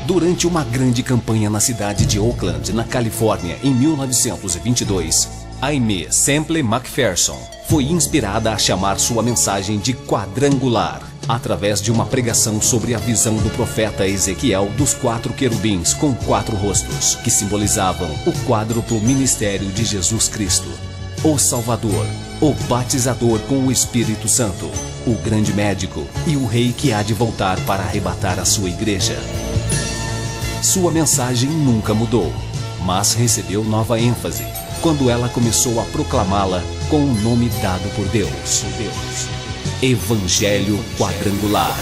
Durante uma grande campanha na cidade de Oakland, na Califórnia, em 1922, Aimee Semple McPherson foi inspirada a chamar sua mensagem de quadrangular, através de uma pregação sobre a visão do profeta Ezequiel dos 4 querubins com 4 rostos, que simbolizavam o quádruplo ministério de Jesus Cristo, o Salvador, o batizador com o Espírito Santo, o grande médico e o rei que há de voltar para arrebatar a sua igreja. Sua mensagem nunca mudou, mas recebeu nova ênfase quando ela começou a proclamá-la com o nome dado por Deus. Evangelho Quadrangular.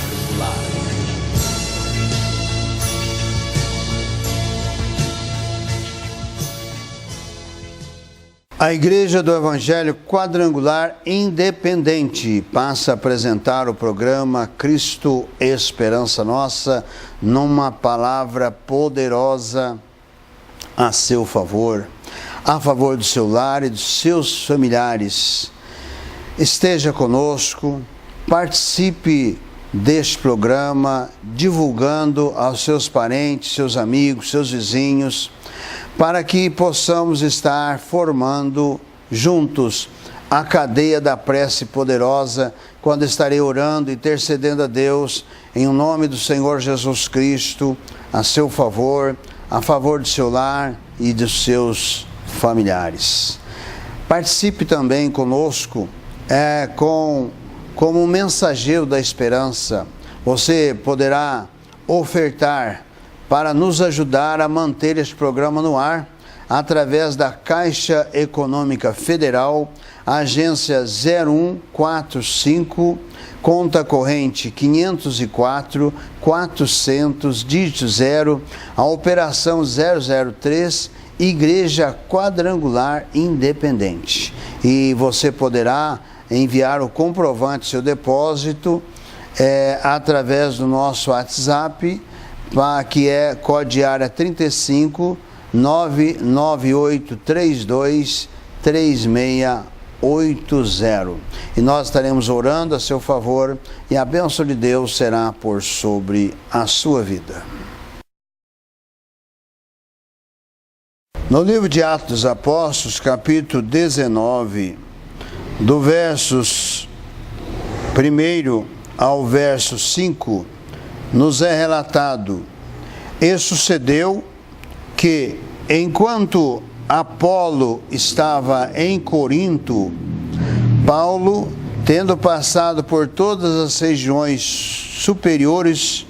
A Igreja do Evangelho Quadrangular Independente passa a apresentar o programa Cristo Esperança Nossa, numa palavra poderosa a seu favor, a favor do seu lar e dos seus familiares. Esteja conosco, participe deste programa, divulgando aos seus parentes, seus amigos, seus vizinhos, para que possamos estar formando juntos a cadeia da prece poderosa, quando estarei orando e intercedendo a Deus, em nome do Senhor Jesus Cristo, a seu favor, a favor do seu lar e dos seus familiares. Participe também conosco, como mensageiro da esperança. Você poderá ofertar para nos ajudar a manter este programa no ar, através da Caixa Econômica Federal, agência 0145, conta corrente 504 400, dígito 0, a operação 003, Igreja Quadrangular Independente. E você poderá enviar o comprovante do seu depósito através do nosso WhatsApp, que é código área 35 99832 3680. E nós estaremos orando a seu favor e a bênção de Deus será por sobre a sua vida. No livro de Atos dos Apóstolos, capítulo 19, do versos 1 ao verso 5, nos é relatado: e sucedeu que, enquanto Apolo estava em Corinto, Paulo, tendo passado por todas as regiões superiores,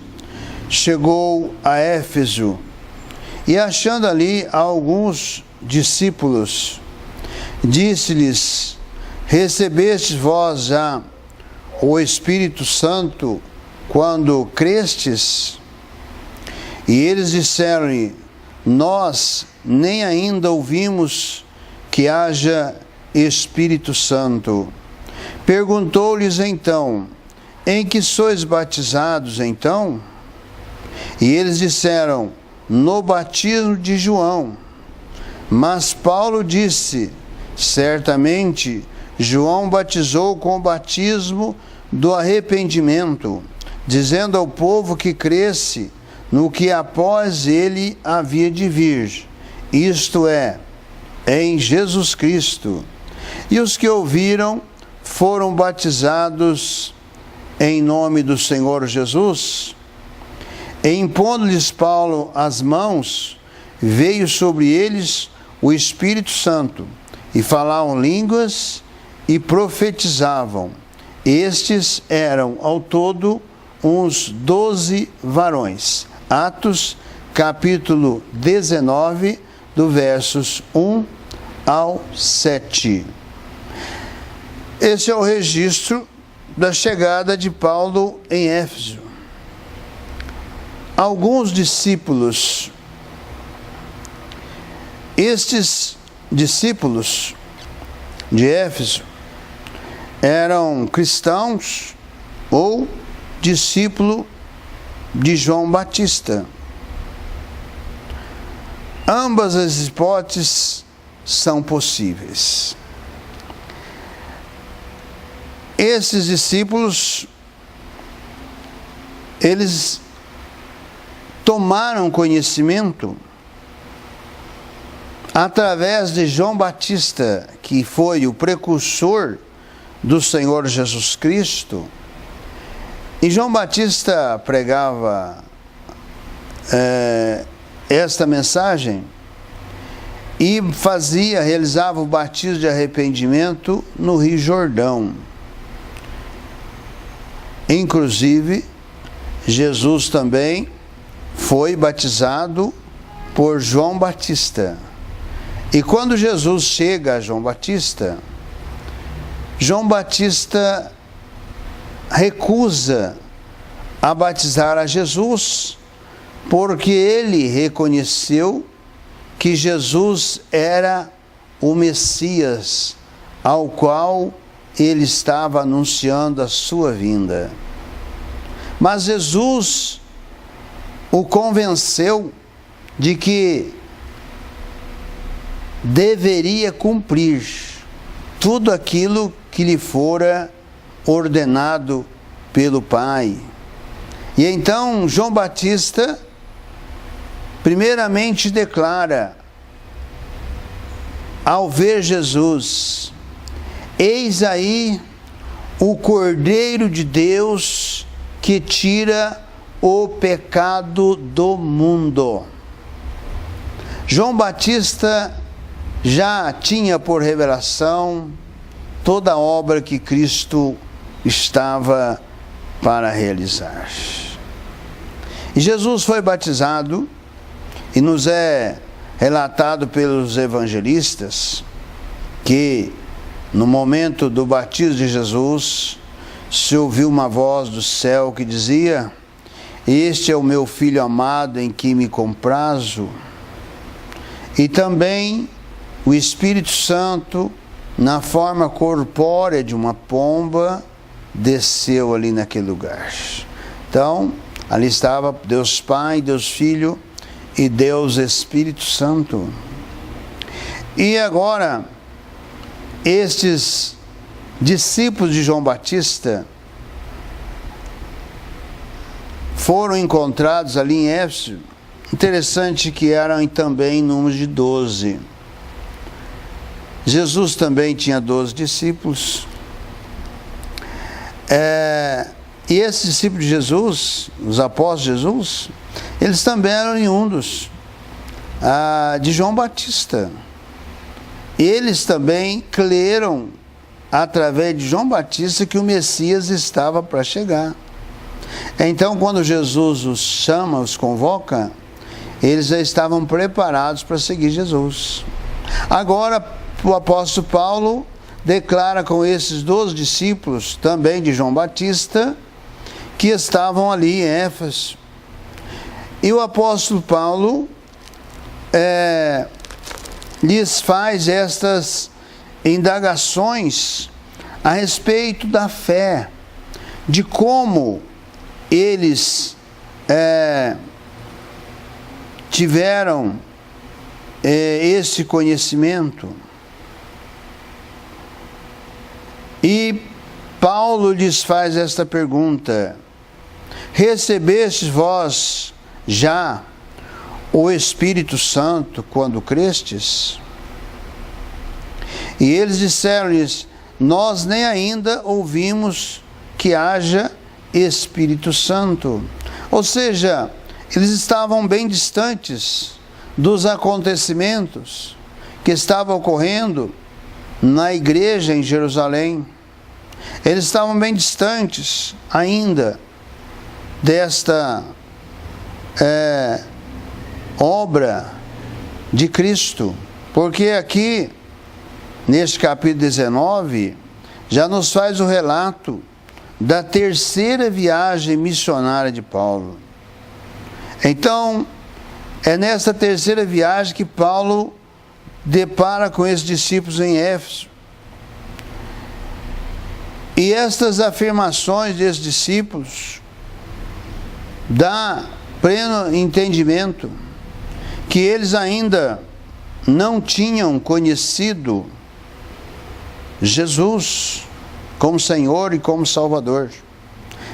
chegou a Éfeso, e achando ali alguns discípulos, disse-lhes: recebestes vós já o Espírito Santo quando crestes? E eles disseram-lhe: nós nem ainda ouvimos que haja Espírito Santo. Perguntou-lhes então: em que sois batizados então? E eles disseram: no batismo de João. Mas Paulo disse: certamente João batizou com o batismo do arrependimento, dizendo ao povo que cresce no que após ele havia de vir, isto é, em Jesus Cristo. E os que ouviram foram batizados em nome do Senhor Jesus. E impondo-lhes Paulo as mãos, veio sobre eles o Espírito Santo, e falavam línguas e profetizavam. Estes eram ao todo uns 12 varões. Atos, capítulo 19, do versos 1 ao 7. Esse é o registro da chegada de Paulo em Éfeso. Alguns discípulos, estes discípulos de Éfeso eram cristãos ou discípulo de João Batista. Ambas as hipóteses são possíveis. Esses discípulos, eles tomaram conhecimento através de João Batista, que foi o precursor do Senhor Jesus Cristo. E João Batista pregava esta mensagem e realizava o batismo de arrependimento no Rio Jordão. Inclusive, Jesus também foi batizado por João Batista. E quando Jesus chega a João Batista recusa a batizar a Jesus, porque ele reconheceu que Jesus era o Messias, ao qual ele estava anunciando a sua vinda. Mas Jesus o convenceu de que deveria cumprir tudo aquilo que lhe fora ordenado pelo Pai. E então João Batista primeiramente declara, ao ver Jesus: eis aí o Cordeiro de Deus que tira o pecado do mundo. João Batista já tinha por revelação toda a obra que Cristo estava para realizar. E Jesus foi batizado, e nos é relatado pelos evangelistas que no momento do batismo de Jesus se ouviu uma voz do céu que dizia: este é o meu filho amado em que me comprazo. E também o Espírito Santo, na forma corpórea de uma pomba, desceu ali naquele lugar. Então, ali estava Deus Pai, Deus Filho e Deus Espírito Santo. E agora, estes discípulos de João Batista foram encontrados ali em Éfeso. Interessante que eram também em número de 12. Jesus também tinha 12 discípulos. E esses discípulos de Jesus, os apóstolos de Jesus, eles também eram oriundos de João Batista. Eles também creram, através de João Batista, que o Messias estava para chegar. Então, quando Jesus os chama, os convoca, eles já estavam preparados para seguir Jesus. Agora, o apóstolo Paulo declara com esses 12 discípulos, também de João Batista, que estavam ali em Éfeso. E o apóstolo Paulo lhes faz estas indagações a respeito da fé, de como eles tiveram esse conhecimento. E Paulo lhes faz esta pergunta: recebestes vós já o Espírito Santo quando crestes? E eles disseram-lhes: nós nem ainda ouvimos que haja Espírito Santo. Ou seja, eles estavam bem distantes dos acontecimentos que estavam ocorrendo na igreja em Jerusalém. Eles estavam bem distantes ainda desta obra de Cristo, porque aqui neste capítulo 19 já nos faz o relato da terceira viagem missionária de Paulo. Então, é nessa terceira viagem que Paulo depara com esses discípulos em Éfeso. E estas afirmações desses discípulos dá pleno entendimento que eles ainda não tinham conhecido Jesus como Senhor e como Salvador,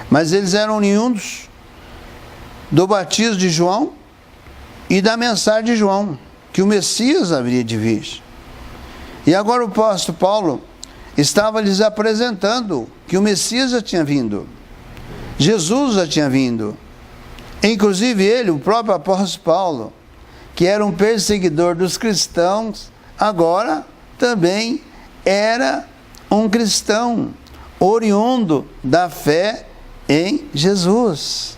mas eles eram oriundos do batismo de João e da mensagem de João, que o Messias haveria de vir. E agora o apóstolo Paulo estava lhes apresentando que o Messias já tinha vindo, Jesus já tinha vindo. Inclusive ele, o próprio apóstolo Paulo, que era um perseguidor dos cristãos, agora também era um cristão, oriundo da fé em Jesus.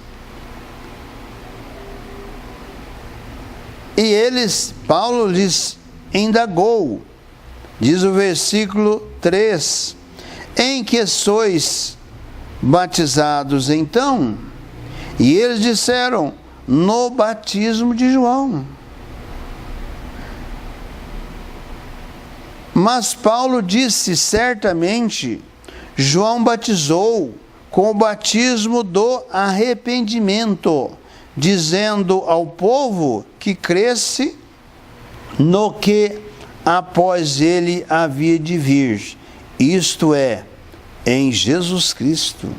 E Paulo lhes indagou, diz o versículo 3, em que sois batizados então? E eles disseram, no batismo de João. Mas Paulo disse, certamente, João batizou com o batismo do arrependimento, dizendo ao povo que cresce no que após ele havia de vir, isto é, em Jesus Cristo.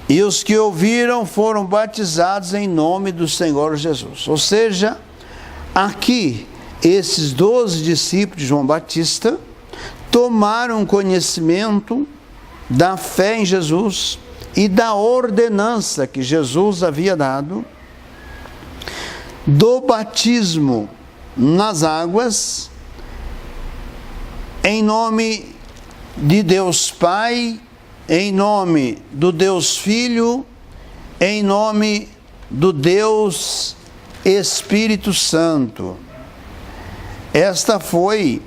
E os que ouviram foram batizados em nome do Senhor Jesus. Ou seja, aqui, esses 12 discípulos de João Batista tomaram conhecimento da fé em Jesus e da ordenança que Jesus havia dado, do batismo nas águas, em nome de Deus Pai, em nome do Deus Filho, em nome do Deus Espírito Santo. Esta foi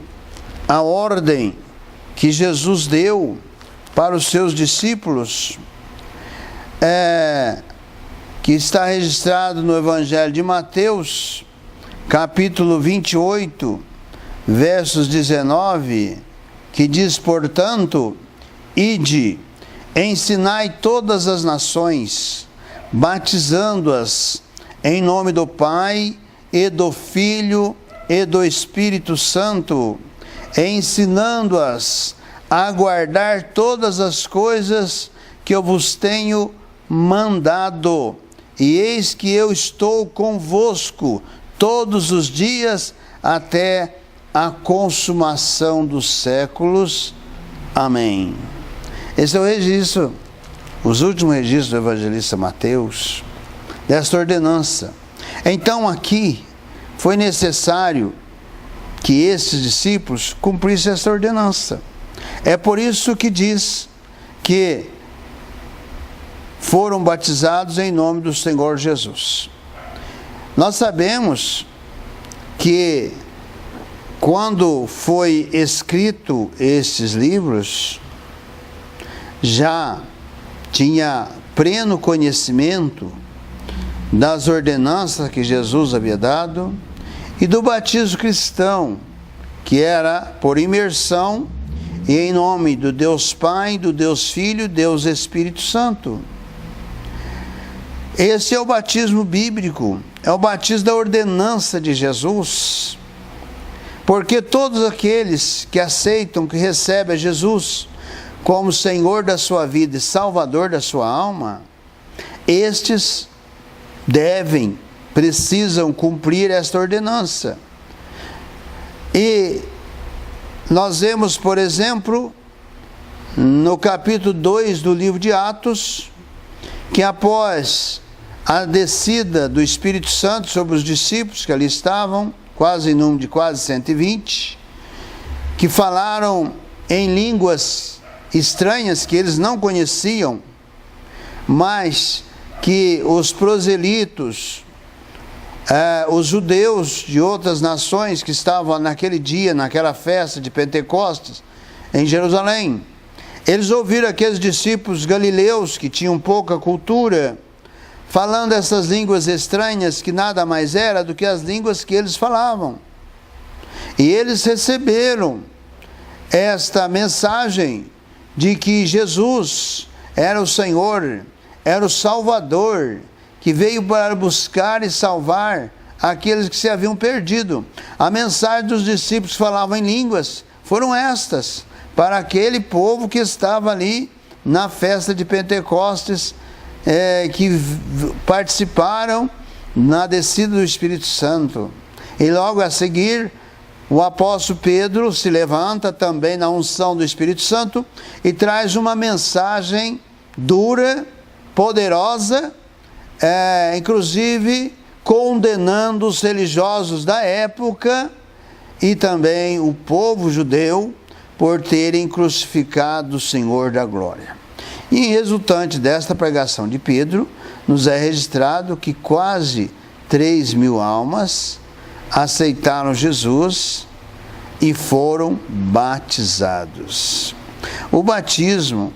a ordem que Jesus deu para os seus discípulos, que está registrado no Evangelho de Mateus, capítulo 28, versos 19, que diz, portanto, ide, ensinai todas as nações, batizando-as em nome do Pai, e do Filho, e do Espírito Santo, ensinando-as a guardar todas as coisas que eu vos tenho mandado. E eis que eu estou convosco todos os dias até a consumação dos séculos. Amém. Esse é o registro, os últimos registros do evangelista Mateus, desta ordenança. Então aqui foi necessário que esses discípulos cumprissem esta ordenança. É por isso que diz que foram batizados em nome do Senhor Jesus. Nós sabemos que quando foi escrito estes livros, já tinha pleno conhecimento das ordenanças que Jesus havia dado e do batismo cristão, que era por imersão e em nome do Deus Pai, do Deus Filho, Deus Espírito Santo. Esse é o batismo bíblico, é o batismo da ordenança de Jesus, porque todos aqueles que aceitam, que recebem a Jesus como Senhor da sua vida e Salvador da sua alma, estes precisam cumprir esta ordenança. E nós vemos, por exemplo, no capítulo 2 do livro de Atos, que após a descida do Espírito Santo sobre os discípulos que ali estavam, quase em número de quase 120, que falaram em línguas estranhas que eles não conheciam, mas que os proselitos, os judeus de outras nações que estavam naquele dia, naquela festa de Pentecostes, em Jerusalém, eles ouviram aqueles discípulos galileus que tinham pouca cultura, falando essas línguas estranhas que nada mais era do que as línguas que eles falavam. E eles receberam esta mensagem de que Jesus era o Senhor, era o Salvador, que veio para buscar e salvar aqueles que se haviam perdido. A mensagem dos discípulos que falavam em línguas foram estas, para aquele povo que estava ali na festa de Pentecostes, que participaram na descida do Espírito Santo. E logo a seguir, o apóstolo Pedro se levanta também na unção do Espírito Santo e traz uma mensagem dura, poderosa, inclusive condenando os religiosos da época e também o povo judeu por terem crucificado o Senhor da glória. E resultante desta pregação de Pedro, nos é registrado que quase 3.000 almas aceitaram Jesus e foram batizados. O batismo,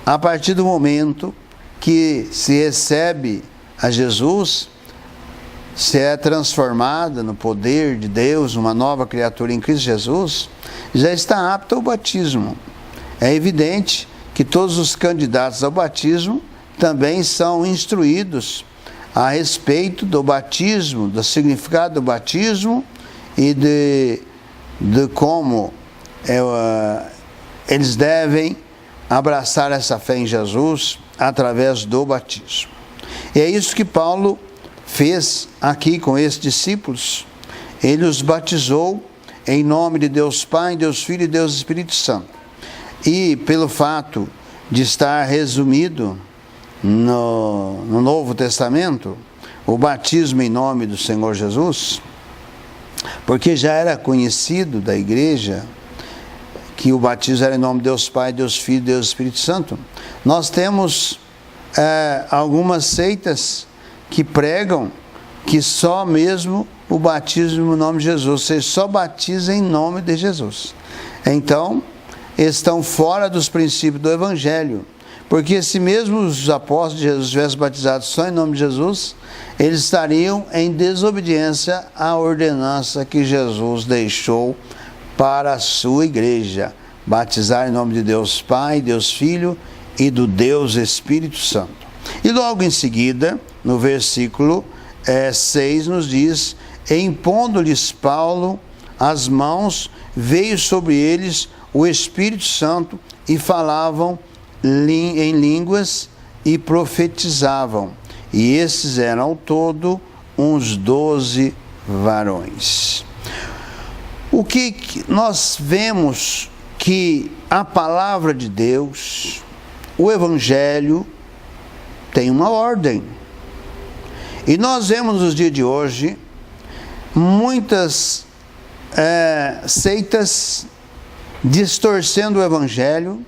a partir do momento que se recebe a Jesus, se é transformada no poder de Deus, uma nova criatura em Cristo Jesus, já está apta ao batismo. É evidente que todos os candidatos ao batismo também são instruídos a respeito do batismo, do significado do batismo e de como eles devem abraçar essa fé em Jesus através do batismo. E é isso que Paulo fez aqui com esses discípulos. Ele os batizou em nome de Deus Pai, Deus Filho e Deus Espírito Santo. E pelo fato de estar resumido no Novo Testamento, o batismo em nome do Senhor Jesus, porque já era conhecido da igreja que o batismo era em nome de Deus Pai, Deus Filho e Deus Espírito Santo, nós temos algumas seitas que pregam que só mesmo o batismo no nome de Jesus, você só batiza em nome de Jesus. Então, estão fora dos princípios do Evangelho, porque se mesmo os apóstolos de Jesus tivessem batizado só em nome de Jesus, eles estariam em desobediência à ordenança que Jesus deixou para a sua igreja, batizar em nome de Deus Pai, Deus Filho e do Deus Espírito Santo. E logo em seguida, no versículo 6 nos diz: impondo-lhes Paulo as mãos, veio sobre eles o Espírito Santo e falavam em línguas e profetizavam. E esses eram ao todo uns 12 varões. O que nós vemos que a palavra de Deus, o Evangelho, tem uma ordem. E nós vemos nos dias de hoje muitas seitas distorcendo o Evangelho,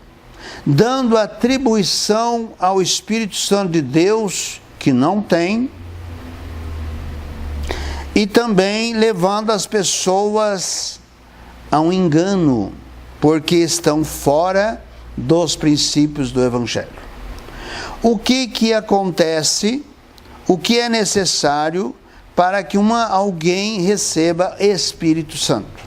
dando atribuição ao Espírito Santo de Deus que não tem, e também levando as pessoas a um engano, porque estão fora dos princípios do Evangelho. O que acontece? O que é necessário para que alguém receba Espírito Santo?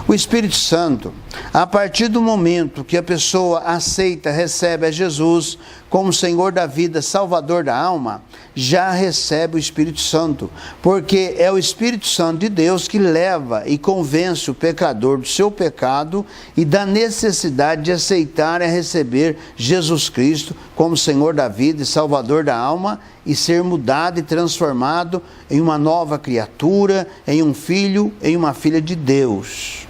O Espírito Santo, a partir do momento que a pessoa aceita, recebe a Jesus como Senhor da vida, Salvador da alma, já recebe o Espírito Santo, porque é o Espírito Santo de Deus que leva e convence o pecador do seu pecado e da necessidade de aceitar e receber Jesus Cristo como Senhor da vida e Salvador da alma e ser mudado e transformado em uma nova criatura, em um filho, em uma filha de Deus,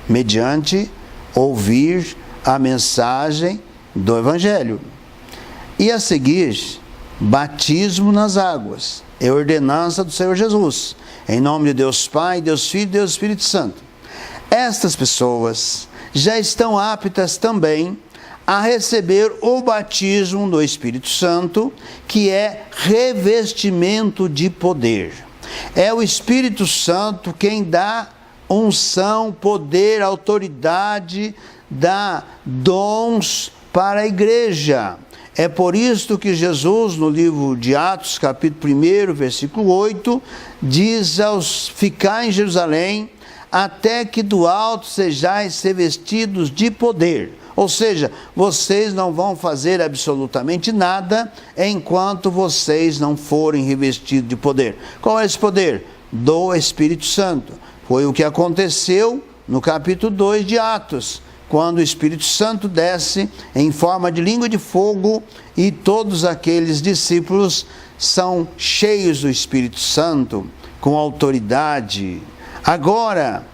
mediante ouvir a mensagem do Evangelho. E a seguir, batismo nas águas, é ordenança do Senhor Jesus, em nome de Deus Pai, Deus Filho e Deus Espírito Santo. Estas pessoas já estão aptas também a receber o batismo do Espírito Santo, que é revestimento de poder. É o Espírito Santo quem dá unção, poder, autoridade, dá dons para a igreja. É por isso que Jesus, no livro de Atos, capítulo 1, versículo 8, diz aos ficar em Jerusalém, até que do alto sejais revestidos de poder. Ou seja, vocês não vão fazer absolutamente nada enquanto vocês não forem revestidos de poder. Qual é esse poder? Do Espírito Santo. Foi o que aconteceu no capítulo 2 de Atos, quando o Espírito Santo desce em forma de língua de fogo e todos aqueles discípulos são cheios do Espírito Santo, com autoridade. Agora,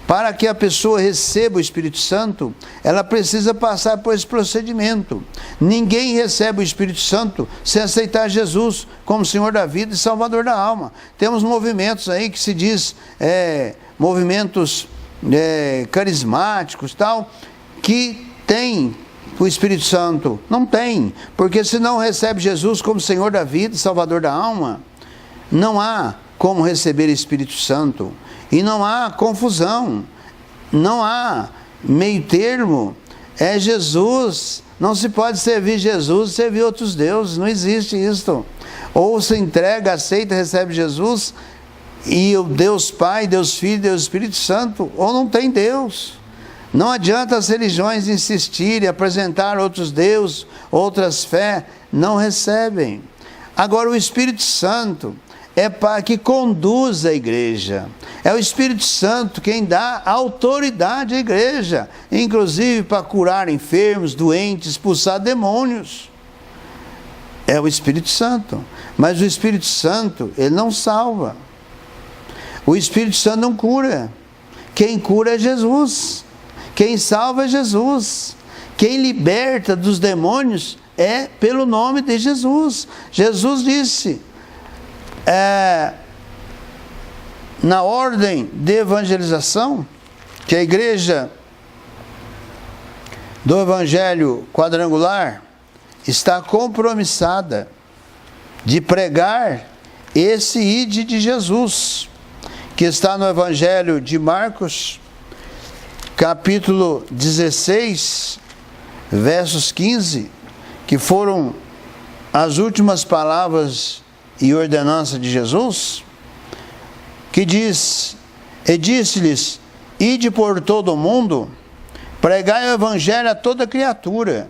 para que a pessoa receba o Espírito Santo, ela precisa passar por esse procedimento. Ninguém recebe o Espírito Santo sem aceitar Jesus como Senhor da vida e Salvador da alma. Temos movimentos aí que se diz, movimentos carismáticos, tal, que tem o Espírito Santo. Não tem, porque se não recebe Jesus como Senhor da vida e Salvador da alma, não há como receber o Espírito Santo. E não há confusão, não há meio termo, é Jesus. Não se pode servir Jesus e servir outros deuses, não existe isso. Ou se entrega, aceita, recebe Jesus, e o Deus Pai, Deus Filho, Deus Espírito Santo, ou não tem Deus. Não adianta as religiões insistirem, apresentar outros deuses, outras fés, não recebem. Agora o Espírito Santo é para que conduz a igreja. É o Espírito Santo quem dá autoridade à igreja, inclusive para curar enfermos, doentes, expulsar demônios. É o Espírito Santo. Mas o Espírito Santo, ele não salva. O Espírito Santo não cura. Quem cura é Jesus. Quem salva é Jesus. Quem liberta dos demônios é pelo nome de Jesus. Jesus disse, na ordem de evangelização, que a igreja do Evangelho Quadrangular está compromissada de pregar esse ide de Jesus, que está no Evangelho de Marcos, capítulo 16, versos 15, que foram as últimas palavras e ordenança de Jesus, que diz, e disse-lhes, ide por todo o mundo, pregai o evangelho a toda criatura,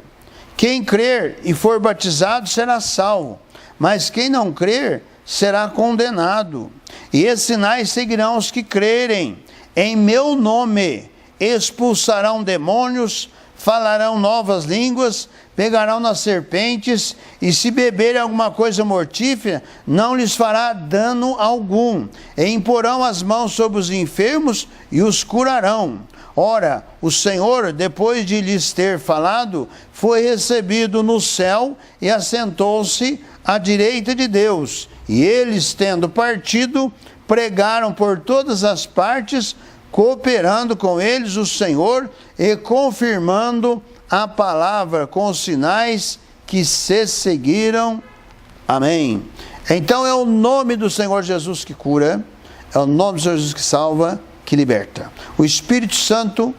quem crer e for batizado será salvo, mas quem não crer será condenado, e esses sinais seguirão os que crerem, em meu nome expulsarão demônios, falarão novas línguas, pegarão nas serpentes, e se beberem alguma coisa mortífera, não lhes fará dano algum, e imporão as mãos sobre os enfermos e os curarão. Ora, o Senhor, depois de lhes ter falado, foi recebido no céu e assentou-se à direita de Deus. E eles, tendo partido, pregaram por todas as partes, cooperando com eles o Senhor e confirmando a palavra com os sinais que se seguiram. Amém. Então é o nome do Senhor Jesus que cura, é o nome do Senhor Jesus que salva, que liberta. O Espírito Santo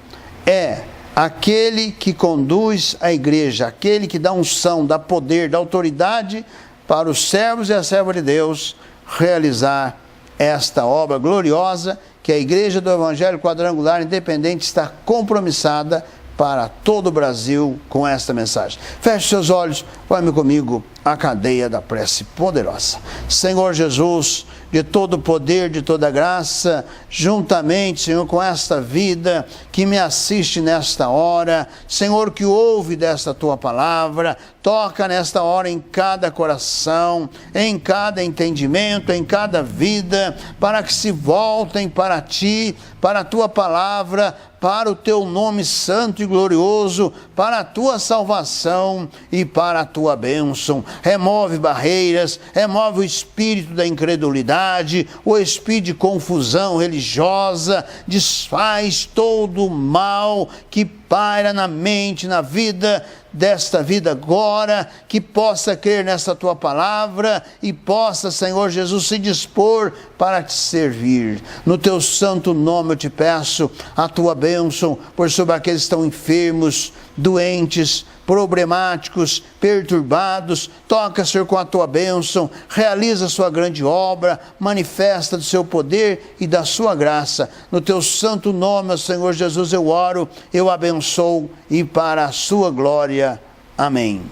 é aquele que conduz a igreja, aquele que dá unção, dá poder, dá autoridade para os servos e a serva de Deus realizar esta obra gloriosa que a Igreja do Evangelho Quadrangular Independente está compromissada para todo o Brasil com esta mensagem. Feche seus olhos, vai-me comigo à cadeia da prece poderosa. Senhor Jesus, de todo poder, de toda graça, juntamente, Senhor, com esta vida que me assiste nesta hora, Senhor, que ouve desta Tua palavra, toca nesta hora em cada coração, em cada entendimento, em cada vida, para que se voltem para Ti, para a Tua palavra, para o Teu nome santo e glorioso, para a Tua salvação e para a Tua bênção. Remove barreiras, remove o espírito da incredulidade, o espírito de confusão religiosa, desfaz todo o mal que paira na mente, na vida, desta vida agora, que possa crer nesta Tua palavra e possa, Senhor Jesus, se dispor para Te servir. No Teu santo nome eu Te peço a Tua bênção por sobre aqueles que estão enfermos, doentes, problemáticos, perturbados. Toca, Senhor, com a Tua bênção, realiza a Sua grande obra, manifesta do Seu poder e da Sua graça. No Teu santo nome, Senhor Jesus, eu oro, eu abençoo e para a Sua glória. Amém.